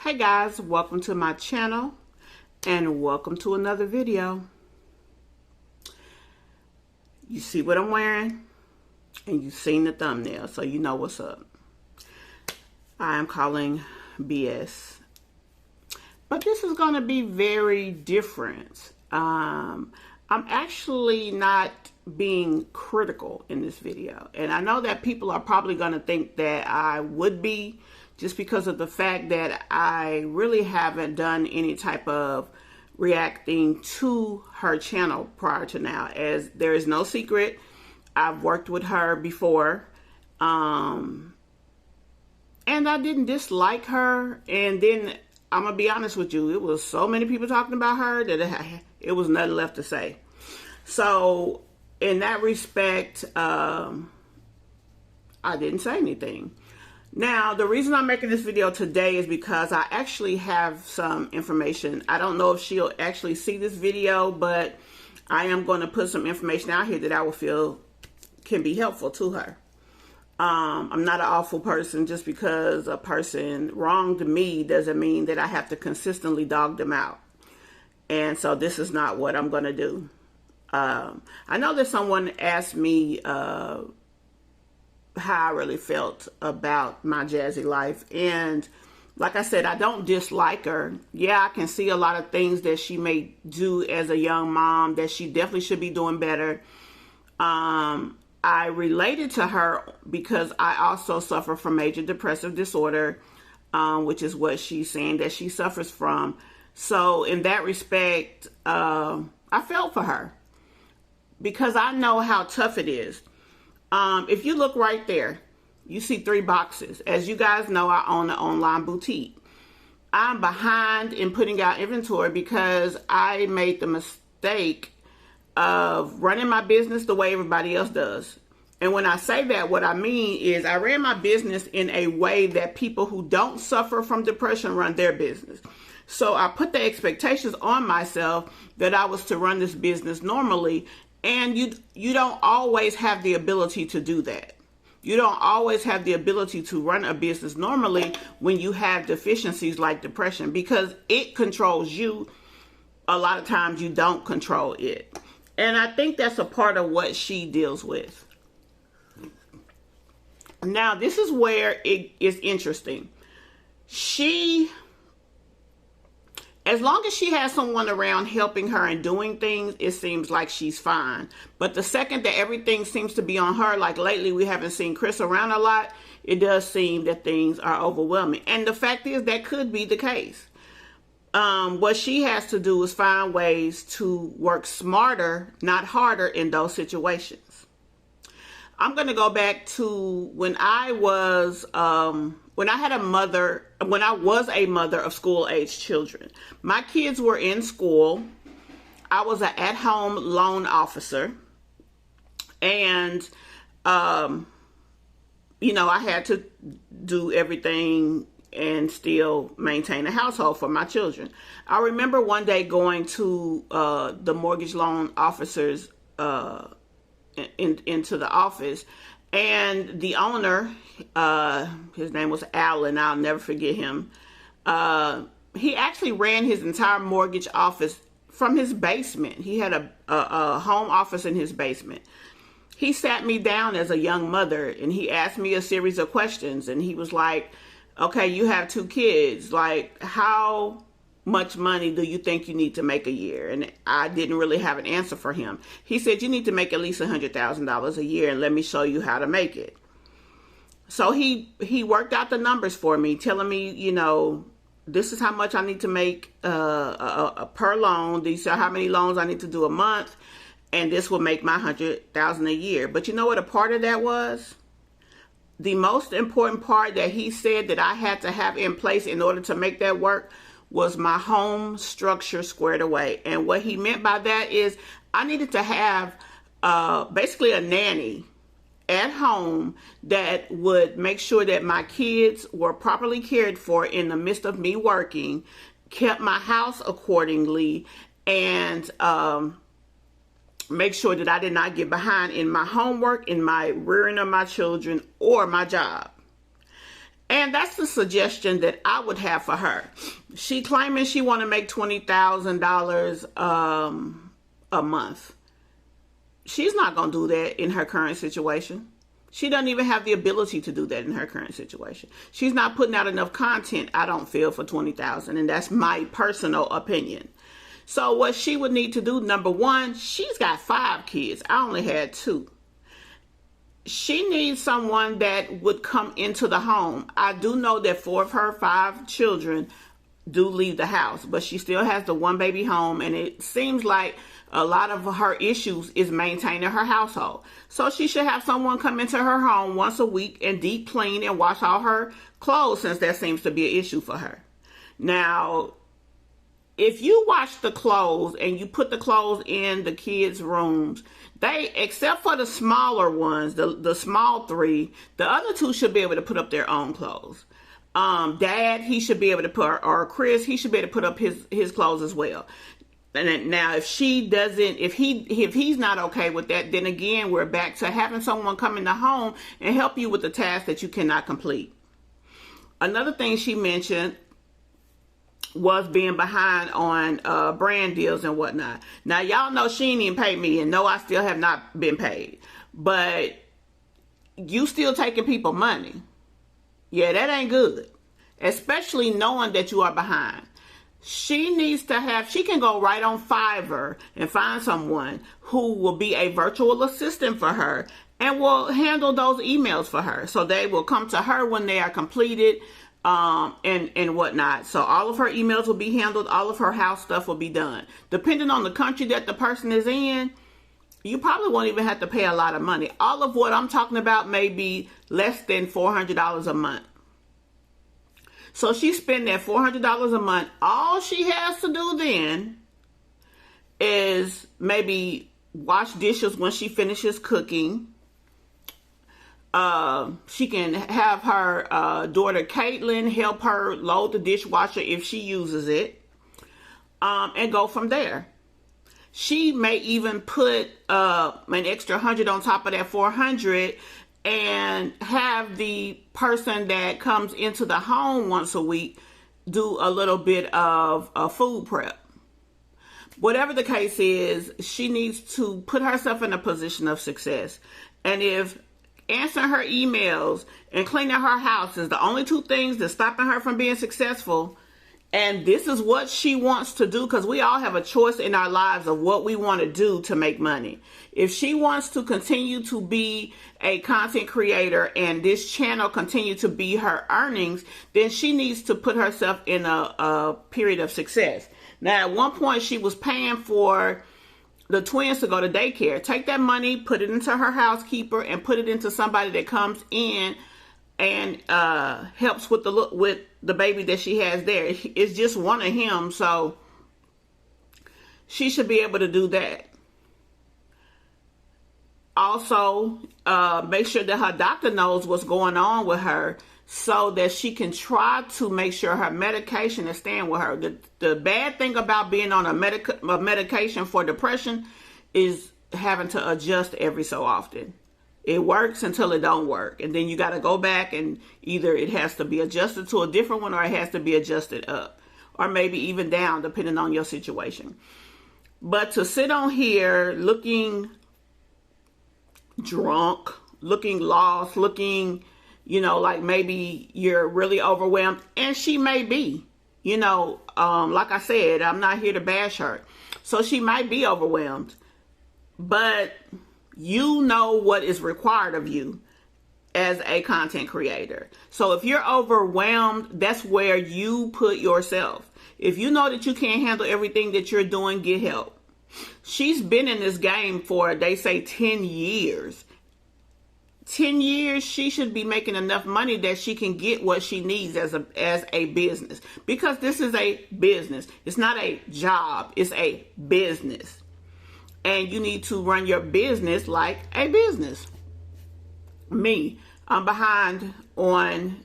Hey guys, welcome to my channel and welcome to another video. You see what I'm wearing and you've seen the thumbnail, so you know what's up. I am calling BS, but this is going to be very different. I'm actually not being critical in this video, and I know that people are probably going to think that I would be, just because of the fact that I really haven't done any type of reacting to her channel prior to now. As there is no secret, I've worked with her before, and I didn't dislike her. And then I'm gonna be honest with you, it was so many people talking about her that it was nothing left to say. So in that respect, I didn't say anything. Now, the reason I'm making this video today is because I actually have some information. I don't know if she'll actually see this video, but I am going to put some information out here that I will feel can be helpful to her. I'm not an awful person. Just because a person wronged me doesn't mean that I have to consistently dog them out. And so this is not what I'm going to do. I know that someone asked me how I really felt about my Jazzy Life, and like I said, I don't dislike her. Yeah, I can see a lot of things that she may do as a young mom that she definitely should be doing better. I related to her because I also suffer from major depressive disorder, which is what she's saying that she suffers from. So in that respect, I felt for her because I know how tough it is. If you look right there, you see 3 boxes. As you guys know, I own an online boutique. I'm behind in putting out inventory because I made the mistake of running my business the way everybody else does. And when I say that, what I mean is I ran my business in a way that people who don't suffer from depression run their business. So I put the expectations on myself that I was to run this business normally. And you don't always have the ability to do that. You don't always have the ability to run a business normally when you have deficiencies like depression, because it controls you. A lot of times you don't control it. And I think that's a part of what she deals with. Now, this is where it is interesting. As long as she has someone around helping her and doing things, it seems like she's fine. But the second that everything seems to be on her, like lately we haven't seen Chris around a lot, it does seem that things are overwhelming. And the fact is that could be the case. What she has to do is find ways to work smarter, not harder in those situations. I'm going to go back to when I was a mother of school-age children. My kids were in school. I was an at-home loan officer. And, I had to do everything and still maintain a household for my children. I remember one day going to the mortgage loan officers into the office, and the owner, his name was Alan, I'll never forget him. He actually ran his entire mortgage office from his basement. He had a home office in his basement. He sat me down as a young mother and he asked me a series of questions, and he was like, okay, you have 2 kids. Like, how much money do you think you need to make a year? And I didn't really have an answer for him. He said, you need to make at least $100,000 a year, and let me show you how to make it. So he worked out the numbers for me, telling me, this is how much I need to make per loan. These are how many loans I need to do a month, and this will make my $100,000 a year. But you know what a part of that was? The most important part that he said that I had to have in place in order to make that work was my home structure squared away. And what he meant by that is I needed to have basically a nanny at home that would make sure that my kids were properly cared for in the midst of me working, kept my house accordingly, and make sure that I did not get behind in my homework, in my rearing of my children, or my job. And that's the suggestion that I would have for her. She claiming she want to make $20,000 a month. She's not going to do that in her current situation. She doesn't even have the ability to do that in her current situation. She's not putting out enough content, I don't feel, for $20,000, and that's my personal opinion. So what she would need to do, number one, she's got 5 kids. I only had 2. She needs someone that would come into the home. I do know that 4 of her 5 children do leave the house, but she still has the 1 baby home, and it seems like a lot of her issues is maintaining her household. So she should have someone come into her home once a week and deep clean and wash all her clothes, since that seems to be an issue for her. Now, if you wash the clothes and you put the clothes in the kids' rooms, they, except for the smaller ones, the small 3, the other 2 should be able to put up their own clothes. Dad, he should be able to put, or Chris, he should be able to put up his clothes as well. And now, if she doesn't, if he's not okay with that, then again, we're back to having someone come in the home and help you with the task that you cannot complete. Another thing she mentioned was being behind on brand deals and whatnot. Now, y'all know she ain't even paid me, and no, I still have not been paid. But you still taking people money. Yeah, that ain't good. Especially knowing that you are behind. She needs to have, she can go right on Fiverr and find someone who will be a virtual assistant for her and will handle those emails for her. So they will come to her when they are completed and whatnot. So all of her emails will be handled. All of her house stuff will be done. Depending on the country that the person is in, you probably won't even have to pay a lot of money. All of what I'm talking about may be less than $400 a month. So she spend that $400 a month. All she has to do then is maybe wash dishes when she finishes cooking. She can have her daughter Caitlin help her load the dishwasher if she uses it, and go from there. She may even put an extra 100 on top of that 400 and have the person that comes into the home once a week do a little bit of food prep. Whatever the case is, she needs to put herself in a position of success. And if answering her emails and cleaning her house is the only 2 things that's stopping her from being successful, and this is what she wants to do, because we all have a choice in our lives of what we want to do to make money. If she wants to continue to be a content creator and this channel continue to be her earnings, then she needs to put herself in a period of success. Now, at one point, she was paying for the twins to go to daycare. Take that money, put it into her housekeeper, and put it into somebody that comes in and helps with the baby that she has there. It's just one of him, so she should be able to do that. Also, make sure that her doctor knows what's going on with her so that she can try to make sure her medication is staying with her. The bad thing about being on a medication for depression is having to adjust every so often. It works until it don't work. And then you got to go back and either it has to be adjusted to a different one or it has to be adjusted up. Or maybe even down, depending on your situation. But to sit on here looking drunk, looking lost, looking, like maybe you're really overwhelmed. And she may be. Like I said, I'm not here to bash her. So she might be overwhelmed. But you know what is required of you as a content creator. So if you're overwhelmed, that's where you put yourself. If you know that you can't handle everything that you're doing, get help. She's been in this game for, they say, 10 years. 10 years, she should be making enough money that she can get what she needs as a business. Because this is a business. It's not a job. It's a business. And you need to run your business like a business. Me, I'm behind on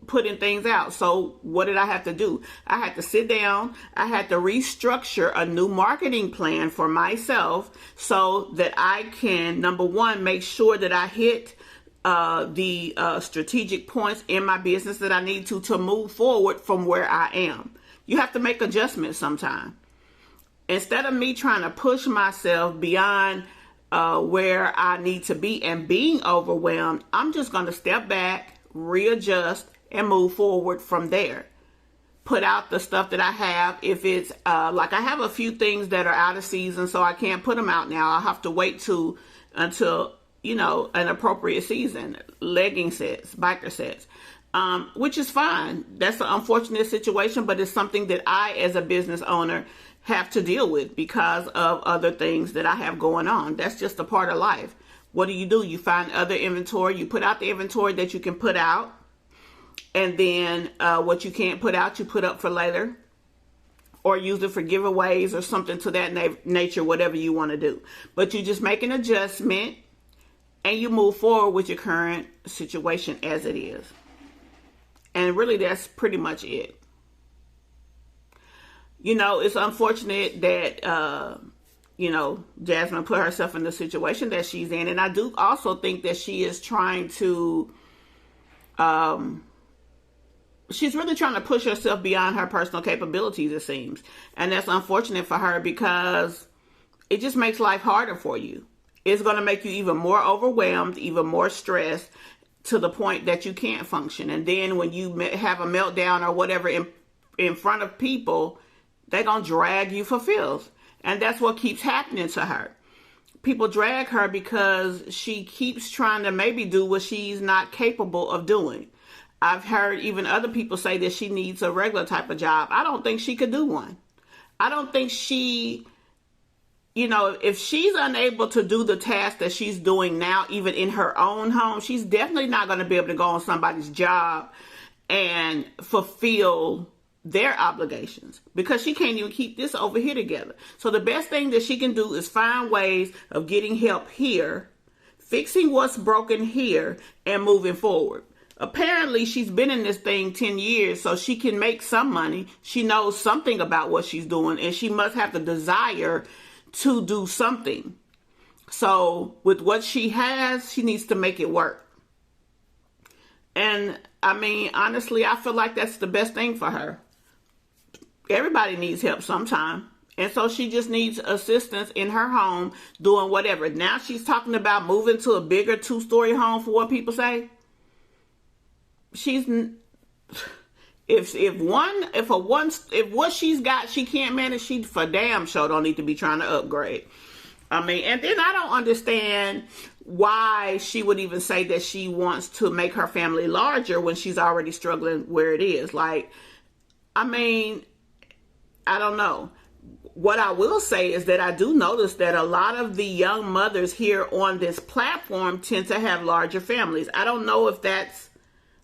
putting things out. So what did I have to do? I had to sit down. I had to restructure a new marketing plan for myself so that I can, number one, make sure that I hit the strategic points in my business that I need to move forward from where I am. You have to make adjustments sometimes. Instead of me trying to push myself beyond where I need to be and being overwhelmed, I'm just going to step back, readjust, and move forward from there. Put out the stuff that I have. If it's like I have a few things that are out of season, so I can't put them out now. I'll have to wait until an appropriate season. Legging sets, biker sets, which is fine. That's an unfortunate situation, but it's something that I, as a business owner, have to deal with because of other things that I have going on. That's just a part of life. What do? You find other inventory. You put out the inventory that you can put out. And then what you can't put out, you put up for later. Or use it for giveaways or something to that nature, whatever you want to do. But you just make an adjustment and you move forward with your current situation as it is. And really, that's pretty much it. It's unfortunate that, Jasmine put herself in the situation that she's in. And I do also think that she is trying to... she's really trying to push herself beyond her personal capabilities, it seems. And that's unfortunate for her because it just makes life harder for you. It's going to make you even more overwhelmed, even more stressed, to the point that you can't function. And then when you have a meltdown or whatever in front of people, they're going to drag you for filth. And that's what keeps happening to her. People drag her because she keeps trying to maybe do what she's not capable of doing. I've heard even other people say that she needs a regular type of job. I don't think she could do one. I don't think she, if she's unable to do the task that she's doing now, even in her own home, she's definitely not going to be able to go on somebody's job and fulfill their obligations because she can't even keep this over here together. So the best thing that she can do is find ways of getting help here, fixing what's broken here, and moving forward. Apparently, she's been in this thing 10 years, so she can make some money. She knows something about what she's doing, and she must have the desire to do something. So with what she has, she needs to make it work. And I mean, honestly, I feel like that's the best thing for her. Everybody needs help sometime. And so she just needs assistance in her home doing whatever. Now she's talking about moving to a bigger 2-story home for what people say. If what she's got she can't manage, she for damn sure don't need to be trying to upgrade. I mean, and then I don't understand why she would even say that she wants to make her family larger when she's already struggling where it is. Like, I mean, I don't know. What I will say is that I do notice that a lot of the young mothers here on this platform tend to have larger families. I don't know if that's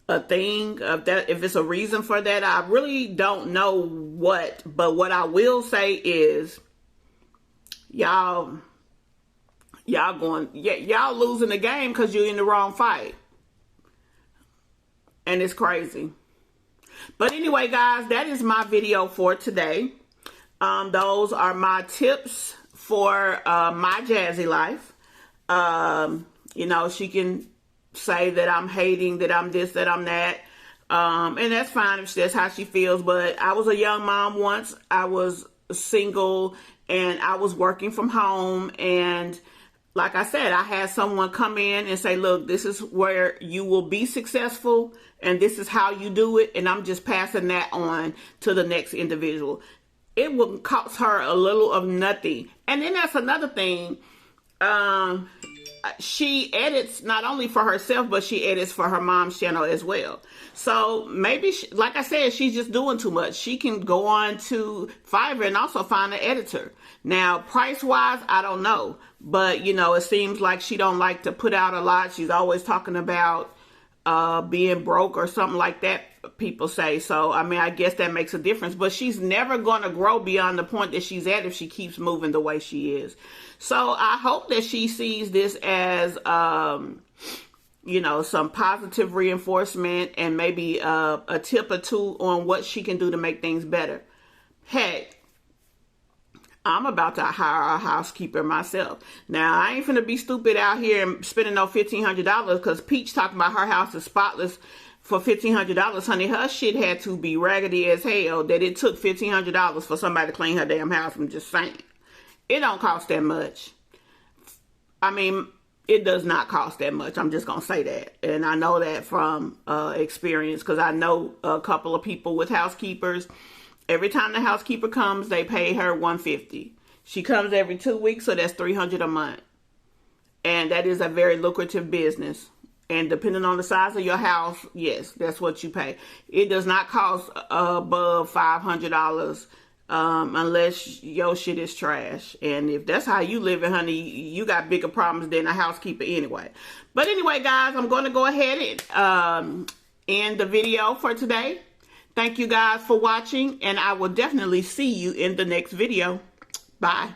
a thing, if it's a reason for that. I really don't know but what I will say is y'all losing the game because you're in the wrong fight. And it's crazy. But anyway, guys, that is my video for today. Those are my tips for my Jazzy life. She can say that I'm hating, that I'm this, that I'm that. And that's fine if that's how she feels. But I was a young mom once. I was single and I was working from home. And like I said, I had someone come in and say, look, this is where you will be successful and this is how you do it. And I'm just passing that on to the next individual. It will cost her a little of nothing. And then that's another thing. She edits not only for herself, but she edits for her mom's channel as well. So maybe, like I said, she's just doing too much. She can go on to Fiverr and also find an editor. Now, price-wise, I don't know. But, it seems like she don't like to put out a lot. She's always talking about being broke or something like that, people say. So, I mean, I guess that makes a difference. But she's never going to grow beyond the point that she's at if she keeps moving the way she is. So I hope that she sees this as, some positive reinforcement and maybe a tip or two on what she can do to make things better. Heck, I'm about to hire a housekeeper myself. Now, I ain't finna be stupid out here and spending no $1,500 because Peach talking about her house is spotless for $1,500. Honey, her shit had to be raggedy as hell that it took $1,500 for somebody to clean her damn house. I'm just saying. It don't cost that much. I mean, it does not cost that much. I'm just going to say that. And I know that from experience because I know a couple of people with housekeepers. Every time the housekeeper comes, they pay her $150. She comes every 2 weeks, so that's $300 a month. And that is a very lucrative business. And depending on the size of your house, yes, that's what you pay. It does not cost above $500 unless your shit is trash. And if that's how you live, honey, you got bigger problems than a housekeeper anyway. But anyway, guys, I'm going to go ahead and end the video for today. Thank you guys for watching, and I will definitely see you in the next video. Bye.